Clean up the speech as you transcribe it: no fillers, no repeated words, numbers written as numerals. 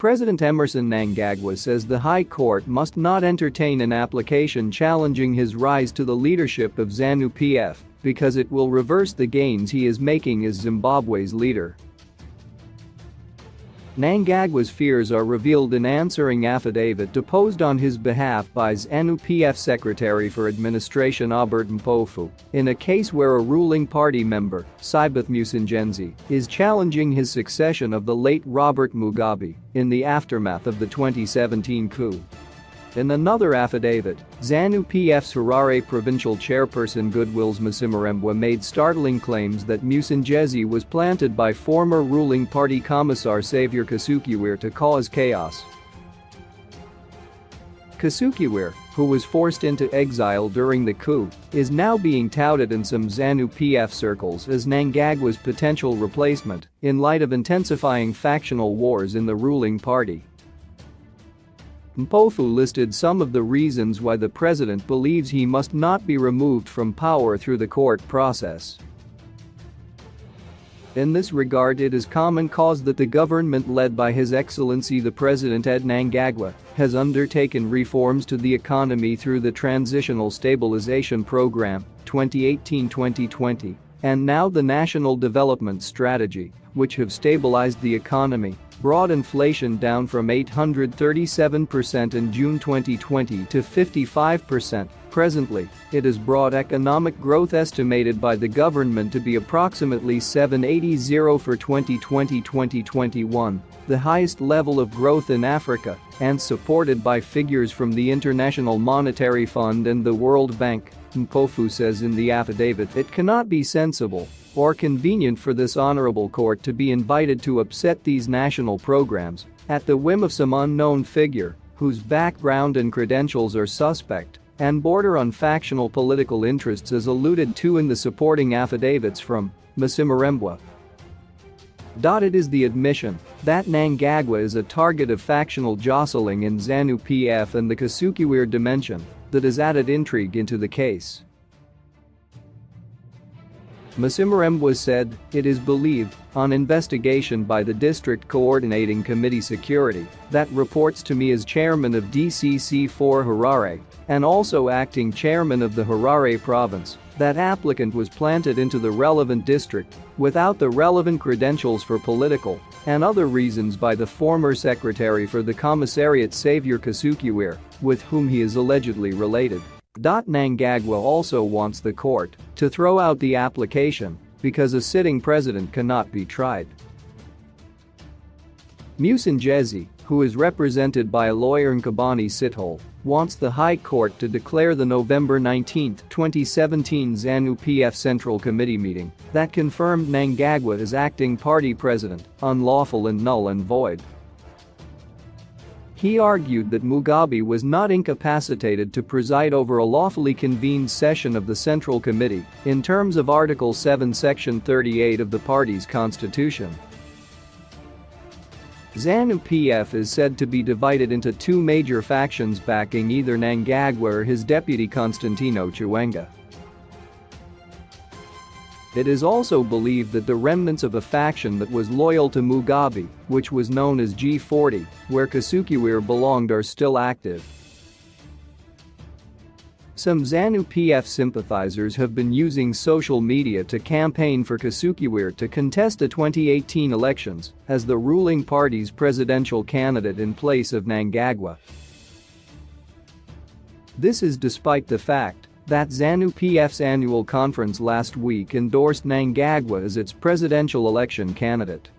President Emmerson Mnangagwa says the High Court must not entertain an application challenging his rise to the leadership of ZANU-PF because it will reverse the gains he is making as Zimbabwe's leader. Mnangagwa's fears are revealed in answering affidavit deposed on his behalf by ZANU-PF Secretary for Administration Albert Mpofu in a case where a ruling party member, Sibeth Mnangagwa, is challenging his succession of the late Robert Mugabe in the aftermath of the 2017 coup. In another affidavit, ZANU-PF's Harare provincial chairperson Goodwill's Mnangagwa made startling claims that Mnangagwa was planted by former ruling party commissar Xavier Kasukuwere to cause chaos. Kasukuwere, who was forced into exile during the coup, is now being touted in some ZANU-PF circles as Mnangagwa's potential replacement in light of intensifying factional wars in the ruling party. Mpofu listed some of the reasons why the president believes he must not be removed from power through the court process. In this regard, it is common cause that the government led by His Excellency the President Ed Mnangagwa has undertaken reforms to the economy through the Transitional Stabilization Program 2018-2020 and now the National Development Strategy, which have stabilized the economy, brought inflation down from 837% in June 2020 to 55%. Presently, it has brought economic growth estimated by the government to be approximately 780 for 2020-2021, the highest level of growth in Africa, and supported by figures from the International Monetary Fund and the World Bank. Mpofu says in the affidavit it cannot be sensible or convenient for this honorable court to be invited to upset these national programs at the whim of some unknown figure whose background and credentials are suspect and border on factional political interests as alluded to in the supporting affidavits from Mnangagwa. It is the admission that Mnangagwa is a target of factional jostling in ZANU-PF and the Kasukuwere dimension that has added intrigue into the case. Mnangagwa said, it is believed, on investigation by the District Coordinating Committee Security, that reports to me as chairman of DCC4 Harare and also acting chairman of the Harare province, that applicant was planted into the relevant district without the relevant credentials for political and other reasons by the former secretary for the commissariat Xavier Kasukuwere, with whom he is allegedly related. Mnangagwa also wants the court to throw out the application because a sitting president cannot be tried. Mnangagwa, who is represented by a lawyer in Kabani Sithole, wants the High Court to declare the November 19, 2017 ZANU-PF Central Committee meeting that confirmed Mnangagwa as acting party president unlawful and null and void. He argued that Mugabe was not incapacitated to preside over a lawfully convened session of the Central Committee in terms of Article 7 Section 38 of the party's constitution. ZANU-PF is said to be divided into two major factions backing either Mnangagwa or his deputy Constantino Chiwenga. It is also believed that the remnants of a faction that was loyal to Mugabe, which was known as G40, where Kasukuwere belonged, are still active. Some ZANU-PF sympathizers have been using social media to campaign for Kasukuwere to contest the 2018 elections as the ruling party's presidential candidate in place of Mnangagwa. This is despite the fact that ZANU-PF's annual conference last week endorsed Mnangagwa as its presidential election candidate.